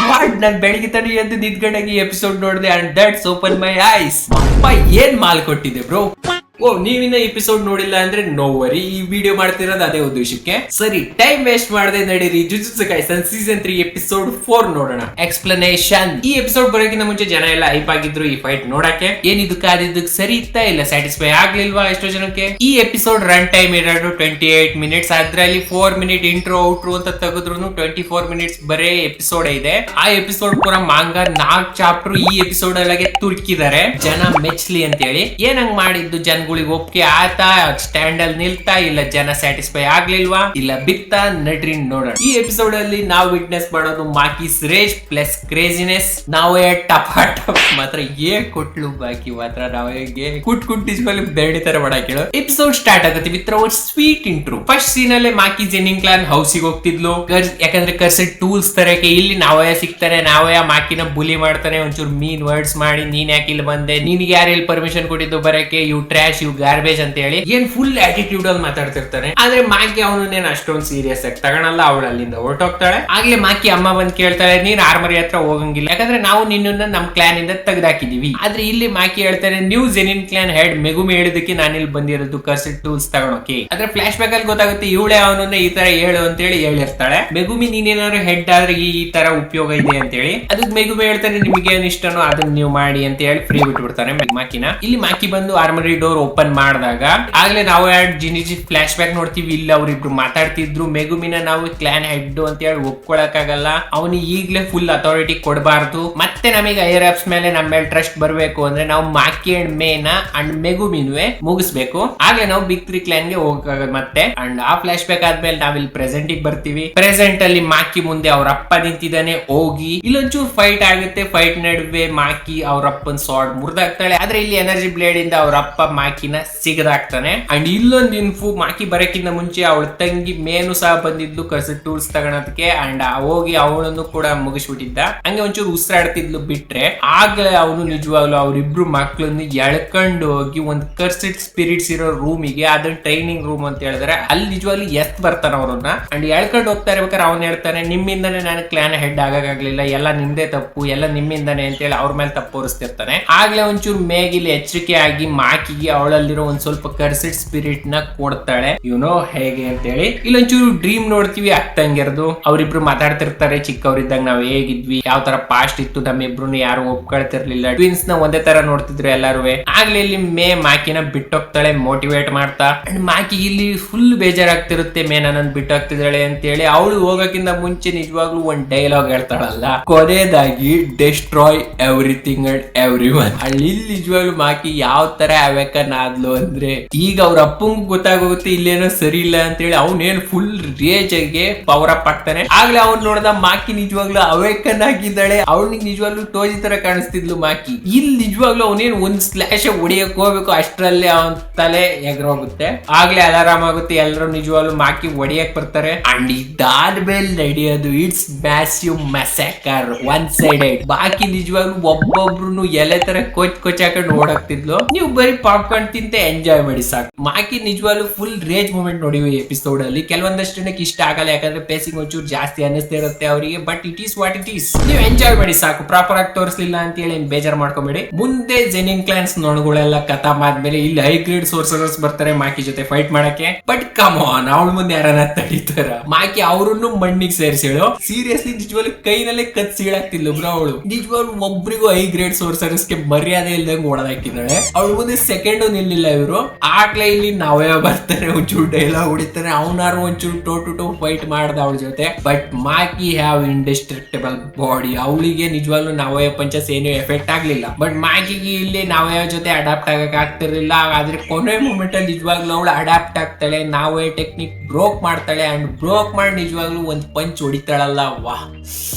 What ನಾನ್ ಬೆಳಿಗ್ಗೆ ತಾನೇ ಎದ್ದು ನಿಂತ್ಕೊಂಡಾಗಿ ಎಪಿಸೋಡ್ ನೋಡಿದೆ and that's open my ice. ಅಪ್ಪ ಏನ್ ಮಾಲ್ ಕೊಟ್ಟಿದೆ ಬ್ರೋ. ಓ ನೀವಿನ್ನ ಎಪಿಸೋಡ್ ನೋಡಿಲ್ಲ ಅಂದ್ರೆ ನೋ ವರಿ, ಈ ವಿಡಿಯೋ ಮಾಡ್ತಿರೋದು ಅದೇ ಉದ್ದೇಶಕ್ಕೆ. ಸರಿ ಟೈಮ್ ವೇಸ್ಟ್ ಮಾಡದೆ ನಡೀರಿ ಜುಜುತ್ಸು ಕೈಸನ್ ಸೀಸನ್ 3 ಎಪಿಸೋಡ್ 4 ನೋಡೋಣ. ಎಕ್ಸ್ಪ್ಲನೇಷನ್. ಈ ಎಪಿಸೋಡ್ ಬರೋಕ್ಕಿಂತ ಮುಂಚೆ ಜನ ಎಲ್ಲ ಹೈಪ್ ಆಗಿದ್ರು ಈ ಫೈಟ್ ನೋಡಕ್ಕೆ. ಏನಿದು ಕಾದಿದ್ದಕ್ಕೆ ಸರಿ ಇತ್ತಾ ಇಲ್ಲ ಸ್ಯಾಟಿಸ್ಫೈ ಆಗ್ಲಿಲ್ವಾ ಎಷ್ಟೋ ಜನಕ್ಕೆ. ಈ ಎಪಿಸೋಡ್ ರನ್ ಟೈಮ್ ಇರೋದು 28 ಮಿನಿಟ್ಸ್. ಅದ್ರಲ್ಲಿ 4 ಮಿನಿಟ್ ಇಂಟ್ರೋ ಔಟ್ರೋ ಅಂತ ತೆಗೆದ್ರು 24 ಮಿನಿಟ್ಸ್ ಬರೇ ಎಪಿಸೋಡ್ ಇದೆ. ಆ ಎಪಿಸೋಡ್ ಪೂರ ಮಾಂಗ 4 ಚಾಪ್ಟರ್ ಈ ಎಪಿಸೋಡ್ ಒಳಗೆ ತುರ್ಕಿದ್ದಾರೆ ಜನ ಮೆಚ್ಲಿ ಅಂತ ಹೇಳಿ. ಏನಂಗ್ ಮಾಡಿದ್ದು ಜನ ಒಪ್ಪಿಗೆ ಆತಾ, ಸ್ಟ್ಯಾಂಡ್ ಅಲ್ಲಿ ನಿಲ್ತಾ, ಇಲ್ಲ ಜನ ಸ್ಯಾಟಿಸ್ಫೈ ಆಗ್ಲಿಲ್ವಾ, ಇಲ್ಲ ಬಿತ್ತಾ, ನಡ್ರಿ ನೋಡೋಣ. ಈ ಎಪಿಸೋಡ್ ಅಲ್ಲಿ ನಾವು ವಿಟ್ನೆಸ್ ಮಾಡೋದು ಮಾಕೀಸ್ ರೇಜ್ ಪ್ಲಸ್ ಕ್ರೇಜಿನೆಸ್. ನಾವೇ ಟಪಾಟ ಮಾತ್ರ ಕೊಟ್ಲು ಬಾಕಿ ಮಾತ್ರ ನಾವೇ ಕುಟ್ಟಿಸ್ಕೊಳ್ಳಿ ಬೆರಡಿ ತರ ಮಾಡಾಕಿಳು. ಎಪಿಸೋಡ್ ಸ್ಟಾರ್ಟ್ ಆಗುತ್ತೆ with our sweet intro. First scene ಅಲ್ಲೇ ಮಾಕಿ ಜೆನಿನ್ ಕ್ಲಾನ್ ಹೌಸಿಗೆ ಹೋಗ್ತಿದ್ಲು ಯಾಕಂದ್ರೆ ಕರ್ಸೆಟ್ ಟೂಲ್ಸ್ ತರಕ್ಕೆ. ಇಲ್ಲಿ ನಾವೇ ಸಿಗ್ತಾನೆ, ನಾವೇ ಮಾಕಿನ ಬುಲಿ ಮಾಡ್ತಾನೆ, ಒಂಚೂರು ಮೀನ್ ವರ್ಡ್ಸ್ ಮಾಡಿ ನೀನ್ ಯಾಕೆ ಇಲ್ಲಿ ಬಂದೆ, ನಿನ್ಗೆ ಯಾರು ಇಲ್ಲಿ ಪರ್ಮಿಷನ್ ಕೊಟ್ಟಿದ್ದು ಬರಕ್ಕೆ, ಇವ್ ಟ್ರ್ಯಾಶ್ ಇವ್ ಗಾರ್ಬೇಜ್ ಅಂತ ಹೇಳಿ ಏನ್ ಫುಲ್ ಆಟಿಟ್ಯೂಡ್ ಅಲ್ಲಿ ಮಾತಾಡ್ತಿರ್ತಾನೆ. ಆದ್ರೆ ಮಾಕಿ ಅವನೇನ್ ಅಷ್ಟೊಂದು ಸೀರಿಯಸ್ ಆಗಿ ತಗೊಳಲ್ಲ. ಅವಳು ಅಲ್ಲಿಂದ ಹೊರಟೋಗ್ತಾಳೆ. ಆಗ್ಲೇ ಮಾಕಿ ಅಮ್ಮ ಬಂದ್ ಕೇಳ್ತಾಳೆ ನೀನ್ ಆರ್ಮರಿ ಹತ್ರ ಹೋಗಂಗಿಲ್ಲ ಯಾಕಂದ್ರೆ ನಾವು ನಿನ್ನ ನಮ್ ಕ್ಲಾನ್ ಇಂದ ತೆಗೆದಾಕಿದೀವಿ. ಆದ್ರೆ ಇಲ್ಲಿ ಮಾಕಿ ಹೇಳ್ತಾನೆ ನೀವು ಜೆನಿನ್ ಕ್ಲಾನ್ ಹೆಡ್ ಮೆಗುಮಿ ಹೇಳಿದಕ್ಕೆ ನಾನು ಇಲ್ಲಿ ಬಂದಿರೋದು ಕರ್ಸೆಟ್ ಟೂಲ್ಸ್ ತಗೊಳಕ್ಕೆ. ಆದ್ರೆ ಫ್ಲಾಶ್ ಬ್ಯಾಕ್ ಅಲ್ಲಿ ಗೊತ್ತಾಗುತ್ತೆ ಇವಳೆ ಅವನನ್ನ ಈ ತರ ಹೇಳು ಅಂತ ಹೇಳಿ ಹೇಳಿರ್ತಾಳೆ. ಮೆಗುಮಿ ನೀನೇನಾದ್ರು ಹೆಡ್ ಆದ್ರೆ ಈ ತರ ಉಪಯೋಗ ಇದೆ ಅಂತ ಹೇಳಿ. ಅದಕ್ಕೆ ಮೆಗುಮಿ ಹೇಳ್ತಾನೆ ನಿಮ್ಗೆ ಏನ್ ಇಷ್ಟನೋ ಅದನ್ನ ನೀವು ಮಾಡಿ ಅಂತ ಹೇಳಿ ಫ್ರೀ ಬಿಟ್ಬಿಡ್ತಾನೆ ಮಾಕಿನ. ಇಲ್ಲಿ ಮಾಕಿ ಬಂದು ಆರ್ಮರಿ ಡೋರ್ ಓಪನ್ ಮಾಡಿದಾಗ ಆಗ್ಲೇ ನಾವು ಜಿನಿಜಿ ಫ್ಲಾಶ್ ಬ್ಯಾಕ್ ನೋಡ್ತೀವಿ. ಇಲ್ಲ ಅವ್ರಿಬ್ರು ಮಾತಾಡ್ತಿದ್ರು. ಮೆಗುಮಿನ ನಾವು ಕ್ಲಾನ್ ಹೆಡ್ ಅಂತ ಹೇಳಿ ಒಪ್ಕೊಳಕ್ ಆಗಲ್ಲ, ಅವನಿಗೆ ಈಗ್ಲೇ ಫುಲ್ ಅಥಾರಿಟಿ ಕೊಡಬಾರ್ದು. ಮತ್ತೆ ನಮಗೆ ಐರ್ ಆಪ್ಸ್ ಮೇಲೆ ನಮ್ಮ ಮೇಲೆ ಟ್ರಸ್ಟ್ ಬರ್ಬೇಕು ಅಂದ್ರೆ ನಾವು ಮಾಕಿ ಅಂಡ್ ಮೇನ ಅಂಡ್ ಮೆಗುಮಿನ್ವೆ ಮುಗಿಸ್ಬೇಕು. ಆಗ್ಲೇ ನಾವು ಬಿಗ್ 3 ಕ್ಲಾನ್ ಗೆ ಹೋಗಕ್ಕಾಗದು ಮತ್ತೆ. ಅಂಡ್ ಆ ಫ್ಲಾಶ್ ಬ್ಯಾಕ್ ಆದ್ಮೇಲೆ ನಾವಿಲ್ಲಿ ಪ್ರೆಸೆಂಟ್ ಗೆ ಬರ್ತೀವಿ. ಪ್ರೆಸೆಂಟ್ ಅಲ್ಲಿ ಮಾಕಿ ಮುಂದೆ ಅವ್ರ ಅಪ್ಪ ನಿಂತಿದ್ದಾನೆ. ಹೋಗಿ ಇಲ್ಲೊಂಚೂರು ಫೈಟ್ ಆಗುತ್ತೆ. ಫೈಟ್ ನಡುವೆ ಮಾಕಿ ಅವ್ರ ಅಪ್ಪನ್ ಸಾರ್ಡ್ ಮುರಿದಾಕ್ತಾಳೆ. ಆದ್ರೆ ಇಲ್ಲಿ ಎನರ್ಜಿ ಬ್ಲೇಡ್ ಇಂದ ಅವ್ರ ಅಪ್ಪ ಮಾಕಿನ ಸಿಗದಾಕ್ತಾನೆ. ಅಂಡ್ ಇಲ್ಲೊಂದು ಇನ್ಫು, ಮಾಕಿ ಬರಕ್ಕಿಂತ ಮುಂಚೆ ಅವಳ ತಂಗಿ ಮೇನು ಸಹ ಬಂದಿದ್ಲು ಕರ್ಸೆಟ್ ಟೂಲ್ಸ್ ತಗೊಳೋದಕ್ಕೆ. ಅಂಡ್ ಹೋಗಿ ಅವಳನ್ನು ಕೂಡ ಮುಗಿಸ್ಬಿಟ್ಟಿದ್ದ. ಹಂಗೆ ಒಂಚೂರು ಉಸಿರಾಡ್ತಿದ್ಲು ಬಿಟ್ರೆ. ಆಗ್ಲೇ ಅವನು ನಿಜವಾಗ್ಲು ಅವ್ರಿಬ್ರು ಮಕ್ಳನ್ನು ಎಳ್ಕೊಂಡು ಹೋಗಿ ಒಂದು ಕರ್ಸೆಟ್ ಸ್ಪಿರಿಟ್ಸ್ ಇರೋ ರೂಮಿಗೆ, ಅದನ್ನ ಟ್ರೈನಿಂಗ್ ರೂಮ್ ಅಂತ ಹೇಳಿದ್ರೆ ಅಲ್ಲಿ ನಿಜವಾಗ್ಲು ಎತ್ ಬರ್ತಾನ ಅವ್ರನ್ನ. ಅಂಡ್ ಎಳ್ಕೊಂಡು ಹೋಗ್ತಾ ಇರ್ಬೇಕಾದ್ರೆ ಅವ್ನು ಹೇಳ್ತಾನೆ ನಿಮ್ಮಿಂದಾನೆ ನಾನು ಕ್ಲಾನ್ ಹೆಡ್ ಆಗಕ್ಕಾಗ್ಲಿಲ್ಲ, ಎಲ್ಲ ನಿಮ್ದೇ ತಪ್ಪು, ಎಲ್ಲ ನಿಮ್ಮಿಂದಾನೆ ಅಂತ ಹೇಳಿ ಅವ್ರ ಮೇಲೆ ತಪ್ಪು ಹೊರಿಸ್ತಿರ್ತಾನೆ. ಆಗ್ಲೇ ಒಂಚೂರು ಮೇಗಿಲಿ ಎಚ್ಚರಿಕೆ ಆಗಿ ಮಾಕಿಗೆ ಅವಳಲ್ಲಿರೋ ಒಂದ್ ಸ್ವಲ್ಪ ಕರ್ಸೆಟ್ ಸ್ಪಿರಿಟ್ ನ ಕೊಡ್ತಾಳೆ. ಯುನೋ ಹೇಗೆ ಅಂತ ಹೇಳಿ. ಇಲ್ಲೊಂಚೂರು ಡ್ರೀಮ್ ನೋಡ್ತೀವಿ ಅಕ್ಕಂಗಿರ್ದು. ಅವ್ರಿಬ್ರು ಮಾತಾಡ್ತಿರ್ತಾರೆ ಚಿಕ್ಕವರಿದ್ದಾಗ ನಾವ್ ಹೇಗಿದ್ವಿ, ಯಾವ ತರ ಪಾಸ್ಟ್ ಇತ್ತು, ನಮ್ಮಿಬ್ರು ಯಾರು ಒಪ್ಕೊಳ್ತಿರ್ಲಿಲ್ಲ, ಟ್ವಿನ್ಸ್ ನ ಒಂದೇ ತರ ನೋಡ್ತಿದ್ರು ಎಲ್ಲಾರು. ಆಗ್ಲೇ ಇಲ್ಲಿ ಮೇ ಮಾಕಿನ ಬಿಟ್ಟೋಗ್ತಾಳೆ ಮೋಟಿವೇಟ್ ಮಾಡ್ತಾ. ಅಂಡ್ ಮಾಕಿ ಇಲ್ಲಿ ಫುಲ್ ಬೇಜಾರಾಗ್ತಿರುತ್ತೆ ಮೇ ನನ್ನ ಬಿಟ್ಟೋಗ್ತಿದ್ದಾಳೆ ಅಂತ ಹೇಳಿ. ಅವಳು ಹೋಗಕ್ಕಿಂತ ಮುಂಚೆ ನಿಜವಾಗ್ಲೂ ಒಂದ್ ಡೈಲಾಗ್ ಹೇಳ್ತಾಳಲ್ಲ, ಕೊನೆಯದಾಗಿ destroy everything and every one. ಅಲ್ಲಿ ನಿಜವಾಗ್ಲು ಮಾಕಿ ಯಾವ ತರ ಅವೇಕನ್ ಆದ್ಲು ಅಂದ್ರೆ ಈಗ ಅವ್ರ ಅಪ್ಪಂಗೂ ಗೊತ್ತಾಗೋಗುತ್ತೆ ಇಲ್ಲೇನೋ ಸರಿ ಇಲ್ಲ ಅಂತ ಹೇಳಿ. ಅವನೇನು ಫುಲ್ ರೇಜ್ ಆಗಿ ಪವರ್ ಅಪ್ ಆಗ್ತಾನೆ. ಆಗ್ಲೇ ಅವ್ನು ನೋಡ್ದ ಮಾಕಿ ನಿಜವಾಗ್ಲೂ ಅವೇಕನ್ ಆಗಿದ್ದಾಳೆ. ಅವನಿಗೆ ನಿಜವಾಗ್ಲೂ ಟೋಜಿ ತರ ಕಾಣಿಸ್ತಿದ್ಲು ಮಾಕಿ. ಇಲ್ಲಿ ನಿಜವಾಗ್ಲೂ ಅವನೇನು ಒಂದ್ ಸ್ಲಾಶ್ ಹೊಡಿಯಕ್ ಹೋಗ್ಬೇಕು ಅಷ್ಟರಲ್ಲಿ ಅವನ್ ತಲೆ ಎಗರೋಗುತ್ತೆ. ಆಗ್ಲೇ ಅಲಾರಾಮ್ ಆಗುತ್ತೆ. ಎಲ್ಲರೂ ನಿಜವಾಗ್ಲೂ ಮಾಕಿ ಹೊಡಿಯಕ್ ಬರ್ತಾರೆ. ಅಂಡ್ ಇದಾದ್ಮೇಲೆ ನಡೆಯೋದು ಇಟ್ಸ್ ಮ್ಯಾಸಿವ್ ಮ್ಯಾಸಕರ್ ಒನ್ ಸೈಡೆಡ್. ಬಾಕಿ ನಿಜವಾಗ್ಲೂ ಒಬ್ಬೊಬ್ರು ಎಲೆ ತರ ಕೊಚ್ ಹಾಕೊಂಡು ಓಡಾಕ್ತಿದ್ಲು. ನೀವು ಬರೀ ಪಾಪ್ಕಾರ್ನ್ ತಿಂತ ಎಂಜಾಯ್ ಮಾಡಿ ಸಾಕು. ಮಾಕಿ ನಿಜವಾಗ್ಲೂ ಫುಲ್ ರೇಜ್ ಮೂಮೆಂಟ್ ನೋಡಿವಿ ಎಪಿಸೋಡ್ ಅಲ್ಲಿ. ಕೆಲವೊಂದಷ್ಟು ಜನಕ್ಕೆ ಇಷ್ಟ ಆಗಲ್ಲ ಯಾಕಂದ್ರೆ ಪೇಸಿಂಗ್ ಒಂಚೂರು ಜಾಸ್ತಿ ಅನ್ನಿಸ್ತಾ ಇರುತ್ತೆ ಅವರಿಗೆ. But it is what it is. ನೀವು ಎಂಜಾಯ್ ಮಾಡಿ ಸಾಕು. ಪ್ರಾಪರ್ ಆಗಿ ತೋರಿಸಲಿಲ್ಲ ಅಂತ ಹೇಳಿ ಬೇಜಾರ್ ಮಾಡ್ಕೊಂಬೇಡಿ. ಮುಂದೆ ಜೆನಿನ್ ಕ್ಲಾನ್ಸ್ ನೋಡ್ಗಳೆಲ್ಲ ಕಥಾ ಆದ್ಮೇಲೆ ಇಲ್ಲಿ ಹೈ ಗ್ರೇಡ್ ಸೋರ್ಸರ್ಸ್ ಬರ್ತಾರೆ ಮಾಕಿ ಜೊತೆ ಫೈಟ್ ಮಾಡಕ್ಕೆ. ಬಟ್ ಕಮ್ ಆನ್, ಅವಳ ಮುಂದೆ ಯಾರನ್ನ ತಡೀತಾರ. ಮಾಕಿ ಅವ್ರನ್ನು ಮಣ್ಣಿಗೆ ಸೇರಿಸಿಳು. ಸೀರಿಯಸ್ಲಿ ನಿಜವಾಗ್ಲೂ ಕೈನಲ್ಲೇ ಕತ್ ಸೀಳಾಗ್ತಿಲ್ಲ ಬ್ರೋ ಅವಳು. ನಿಜವಾಗ್ಲೂ ಒಬ್ರಿಗೂ ಹೈ ಗ್ರೇಡ್ ಸೋರ್ಸರ್ಸ್ ಗೆ ಮರ್ಯಾದೆ ಇಲ್ದಂಗೆ ಓಡಾಕಿದ್ದಾಳೆ. ಅವಳ ಮುಂದೆ ಸೆಕೆಂಡ್ ನಿಲ್ಲಿಲ್ಲ ಇವರು. ಆಗ್ಲೇ ಇಲ್ಲಿ ನಾವೇ ಬರ್ತಾರೆ, ಒಂಚೂರು ಡೈಲಾಗ್ ಹೊಡಿತಾನೆ. ಅವನಾರು ಒಂಚೂರು ಟೋ ಫೈಟ್ ಮಾಡ್ದ ಅವಳ ಜೊತೆ. But Maki have indestructible body. ಅವಳಿಗೆ ನಿಜವಾಗ್ಲೂ ನಾವೇ ಪಂಚಸ್ ಏನು ಎಫೆಕ್ಟ್ ಆಗ್ಲಿಲ್ಲ. ಬಟ್ ಮಾಕಿಗೆ ಇಲ್ಲಿ ನಾವೇ ಜೊತೆ ಅಡಾಪ್ಟ್ ಆಗಕ್ ಆಗ್ತಿರ್ಲಿಲ್ಲ. ಆದ್ರೆ ಕೊನೆ ಮೂಮೆಂಟ್ ಅಲ್ಲಿ ನಿಜವಾಗ್ಲೂ ಅವಳು ಅಡಾಪ್ಟ್ ಆಗ್ತಾಳೆ. ನಾವೇ ಟೆಕ್ನಿಕ್ ಬ್ರೋಕ್ ಮಾಡ್ತಾಳೆ. ಅಂಡ್ ಬ್ರೋಕ್ ಮಾಡಿ ನಿಜವಾಗ್ಲೂ ಒಂದ್ ಪಂಚ್ ಹೊಡಿತಾಳಲ್ಲ, ವಾಹ್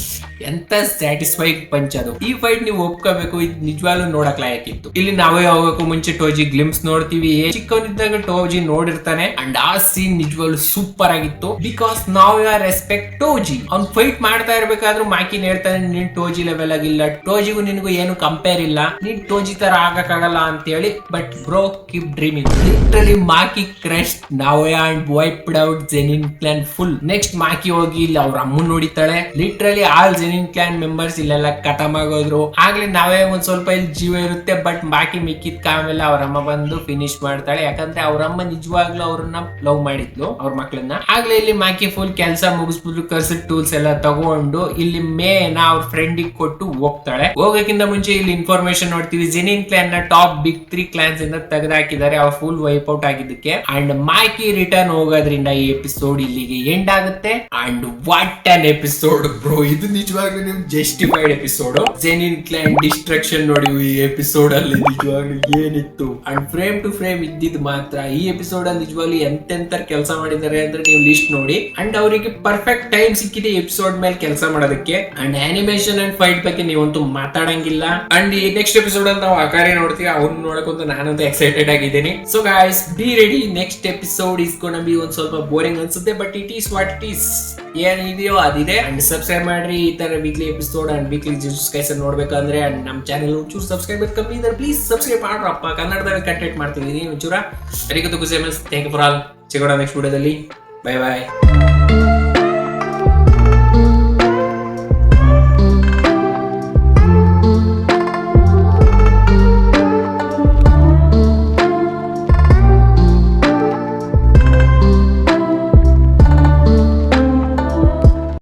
ಎಂತ ಸ್ಯಾಟಿಸ್ಫೈಡ್ ಪಂಚ್ ಅದು. ಈ ಫೈಟ್ ನೀವು ಒಪ್ಕೋಬೇಕು, ಇದು ನಿಜವಾಗ್ಲೂ ನೋಡಕ್ ಲಾಯಕ್ಕಿತ್ತು. ಇಲ್ಲಿ ನಾವೇ ಹೋಗಕ್ಕೂ ಮುಂಚೆ ಟೋಜಿ ಗ್ಲಿಮ್ಸ್ ನೋಡ್ತೀವಿ. ಚಿಕ್ಕವನಿದ್ದಾಗ ಟೋಜಿ ನೋಡಿರ್ತಾನೆ. ಅಂಡ್ ಆ ಸೀನ್ ನಿಜವಾಗ್ಲೂ ಸೂಪರ್ ಆಗಿತ್ತು. ಬಿಕಾಸ್ ನಾವ್ ರೆಸ್ಪೆಕ್ಟ್ ಟೋಜಿ. ಅವ್ನ್ ಫೈಟ್ ಮಾಡ್ತಾ ಇರ್ಬೇಕಾದ್ರೂ ಮಾಕಿನ್ ಹೇಳ್ತಾನೆ ನೀನ್ ಟೋಜಿ ಲೆವೆಲ್ ಆಗಿಲ್ಲ, ಟೋಜಿಗೂ ನಿನ್ಗೂ ಏನು ಕಂಪೇರ್ ಇಲ್ಲ, ನೀನ್ ಟೋಜಿ ತರ ಆಗಕ್ಕಾಗಲ್ಲ ಅಂತ ಹೇಳಿ. But bro keep dreaming. Literally Maki crush ನಾವೇ and wiped out Zenin clan full. Next Maki ಹೋಗಿ ಇಲ್ಲಿ ಅವ್ರ ಅಮ್ಮನ್ ನೋಡಿತಾಳೆ. Literally all Zenin clan members ಇಲ್ಲೆಲ್ಲ ಖತಮ್ ಆಗೋದ್ರು. ಆಗ್ಲೇ ನಾವೇ ಒಂದ್ ಸ್ವಲ್ಪ ಇಲ್ಲಿ ಜೀವ ಇರುತ್ತೆ, ಬಟ್ ಬಾಕಿ ಮಿಕ್ಕಿದ ಕಾಮೆಲ್ಲ ಅವ್ರಮ್ಮ ಬಂದು ಫಿನಿಶ್ ಮಾಡ್ತಾಳೆ. ಯಾಕಂದ್ರೆ ಅವ್ರಮ್ಮ ನಿಜವಾಗ್ಲೂ ಅವ್ರನ್ನ ಲವ್ ಮಾಡಿದ್ಲು, ಅವ್ರ ಮಕ್ಳನ್ನ. ಆಗ್ಲೇ ಇಲ್ಲಿ ಮಾಕಿ ಫುಲ್ ಕೆಲಸ ಮುಗಿಸ್ಬಿಟ್ಟು ಕರ್ಸಿದ್ ಟೂಲ್ಸ್ ಎಲ್ಲ ತಗೊಂಡು ಇಲ್ಲಿ ಮೇನ ಅವ್ರ ಫ್ರೆಂಡಿಗೆ ಕೊಟ್ಟು ಹೋಗ್ತಾಳೆ. ಹೋಗಕ್ಕಿಂತ ಮುಂಚೆ ಇಲ್ಲಿ ಇನ್ಫಾರ್ಮೇಶನ್ ನೋಡ್ತೀವಿ, ಜೆನಿನ್ ಕ್ಲಾನ್ ನ ಟಾಪ್ ಬಿಗ್ 3 ಕ್ಲಾನ್ಸ್ ಇಂದ ತೆಗೆದಾಕಿದ್ದಾರೆ ಅವ್ರು ಫುಲ್ ವೈಪ್ ಔಟ್ ಆಗಿದ್ದಕ್ಕೆ. ಅಂಡ್ ಮಾಕಿ ರಿಟರ್ನ್ ಹೋಗೋದ್ರಿಂದ ಈ ಎಪಿಸೋಡ್ ಇಲ್ಲಿಗೆ ಎಂಡ್ ಆಗುತ್ತೆ. And what an episode bro, ಇದು ನಿಜವಾಗ್ಲೂ ನಿಮ್ ಜಸ್ಟಿಫೈಡ್ ಎಪಿಸೋಡ್. ಜೆನಿನ್ ಕ್ಲಾನ್ ಡಿಸ್ಟ್ರಕ್ಷನ್ ನೋಡಿ ಈ ಎಪಿಸೋಡ್ ಅಲ್ಲಿ ನಿಜವಾಗ್ಲೂ ಏನಿತ್ತು. ಅಂಡ್ ಫ್ರೇಮ್ ಟು ಫ್ರೇಮ್ ಇದ್ದಿದ್ ಮಾತ್ರ ಈ ಎಪಿಸೋಡ್ ಅಲ್ಲಿ ನಿಜವಾಗ್ಲೂ ಎಂತೆಂತ ಕೆಲಸ ಮಾಡಿದ್ದಾರೆ ಅಂದ್ರೆ ನೀವು ಲಿಸ್ಟ್ ನೋಡಿ. ಅಂಡ್ ಅವರಿಗೆ ಪರ್ಫೆಕ್ಟ್ ಟೈಮ್ ಸಿಕ್ಕಿದೆ ಎಪಿಸೋಡ್ ಮೇಲೆ ಕೆಲಸ ಮಾಡೋದಕ್ಕೆ. ಅಂಡ್ ಆನಿಮೇಷನ್ ಅಂಡ್ ಫೈಟ್ ಬಗ್ಗೆ ನೀವಂತೂ ಮಾತಾಡಂಗಿಲ್ಲ. ಅಂಡ್ ಈ ನೆಕ್ಸ್ಟ್ ಎಪಿಸೋಡ್ ಅಲ್ಲಿ ನಾವು ಅಕಾರಿ ನೋಡ್ತೀವಿ, ಅವ್ನು ನೋಡಕ್ಕಂತ ನಾನಂತೂ ಎಕ್ಸೈಟೆಡ್ ಆಗಿದ್ದೀನಿ. So guys be ready, next episode is gonna be ಒಂದ್ ಸ್ವಲ್ಪ ಬೋರಿಂಗ್ ಅನ್ಸುತ್ತೆ, but it is what it is. ಏನಿದೆಯೋ ಅದಿದೆ. ಅಂಡ್ ಸಬ್ಸ್ಕ್ರೈಬ್ ಮಾಡ್ರಿ ಈ ತರ ವೀಕ್ಲಿ ಎಪಿಸೋಡ್ ಅಂಡ್ ವೀಕ್ಲಿ ಜ್ಯೂಸ್ ಕೈಸ್ ನೋಡ್ಬೇಕಂದ್ರೆ. ಅಂಡ್ ನಮ್ಮ ಚಾನೆಲ್ ಒಂಚೂರು ಸಬ್ಸ್ಕ್ರೈಬರ್ ಕಮ್ಮಿ ಇದ್ರೆ ಪ್ಲೀಸ್ ಸಬ್ಸ್ಕ್ರೈಬ್ ಮಾಡ್ರಪ್ಪ. ಕನ್ನಡದಲ್ಲಿ ಕಂಟೆಂಟ್ ಮಾಡ್ತಿದ್ದೀನಿ ಒಂಚೂರ. Thank you for all. ಸಿಗೋಣ ನೆಕ್ಸ್ಟ್ ವಿಡಿಯೋದಲ್ಲಿ. ಬೈ ಬಾಯ್.